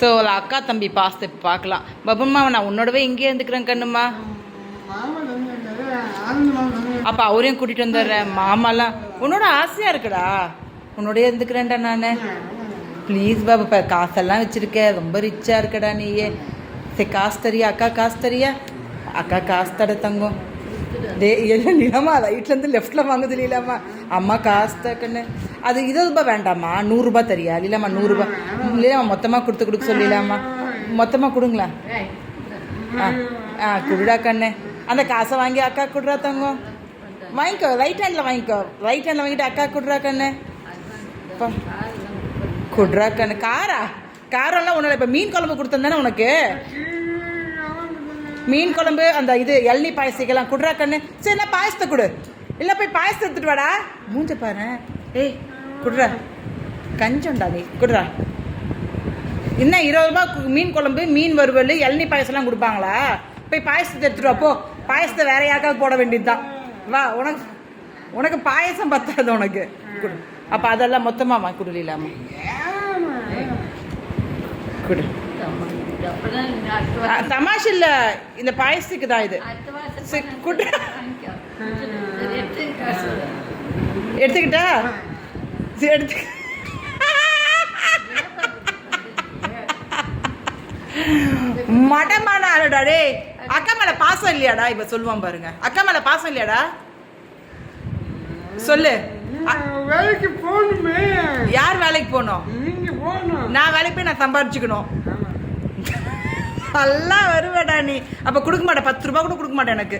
So அக்கா தம்பி பாசத்தை பார்க்கலாம். பபும்மா நான் உன்னோடவே இங்கேயே இருந்துக்கிறேன் கண்ணுமா. அப்போ அவரையும் கூட்டிகிட்டு வந்துடுறேன். மாமாலாம் உன்னோட ஆசையாக இருக்குடா, உன்னோடய இருந்துக்கிறேன்டா நான். ப்ளீஸ் பாபு, இப்போ காசெல்லாம் வச்சுருக்க, ரொம்ப ரிச்சாக இருக்கடா நீயே. சரி காசு தரியா? அக்கா காசு தரியா? அக்கா காசு தட தங்கம். டே எல்லாம் நிலமா ரைட்லேருந்து லெஃப்டில் வாங்குது இல்லைலாமா. அம்மா காசு தக்கண்ணு. அது 20 ரூபா வேண்டாம்மா, 100 ரூபா தரியா? இல்லைம்மா 100 ரூபா இல்லையாம்மா, மொத்தமாக கொடுக்க சொல்லிடலாமா? மொத்தமாக கொடுங்களா? குடுடா கண்ணு. அந்த காசை வாங்கி அக்கா குடுறா தங்கம். வாங்கிக்கோ, ரைட் ஹேண்டில் வாங்கிக்கோ. ரைட் ஹேண்டில் வாங்கிட்டு அக்கா குடுறா கண்ணு. குடுறா கண்ணு. காரெல்லாம் ஒன்றும் இல்லை. இப்போ மீன் குழம்பு கொடுத்தேன் உனக்கு. மீன் குழம்பு அந்த இது இளநீ பாயசிக்கலாம் குடுறா கண்ணு. சரி நான் பாயசத்தை கொடு. இல்லை போய் பாயசத்தை எடுத்துட்டு வாடா. மூஞ்ச பாரு. ஏய் குடுறா, கஞ்சம்டா நீ. குடுறா. இன்னும் 20 ரூபா மீன் குழம்பு, மீன் வறுவல், இளநீ பாயசம்லாம் கொடுப்பாங்களா? போய் பாயசத்தை எடுத்துட்டு வா போ. பாயசத்தை வேற யாருக்காவது போட வேண்டியது தான். வா, உனக்கு பாயசம் பத்தாது உனக்கு. குடு. அப்போ அதெல்லாம் மொத்தமாக வா குடுலாமா? குடு. தமாஷ் இல்ல, இந்த பாயசத்துக்கு தான் இது. எடுத்துக்கிட்டா மடமான ஆளுடா. டே அக்கா மேல பாசம் இல்லையாடா? இப்ப சொல்லுவான் பாருங்க, அக்கா மேல பாசம் இல்லையாடா? சொல்லு. வேலைக்கு போகணுமே. யார் வேலைக்கு போகணும்? நான் வேலைக்கு போய் நான் சம்பாரிச்சுக்கணும். நல்லா வருவேடா நீ. அப்ப கொடுக்க மாட்டேன், 10 ரூபா கூட கொடுக்க மாட்டேன் எனக்கு.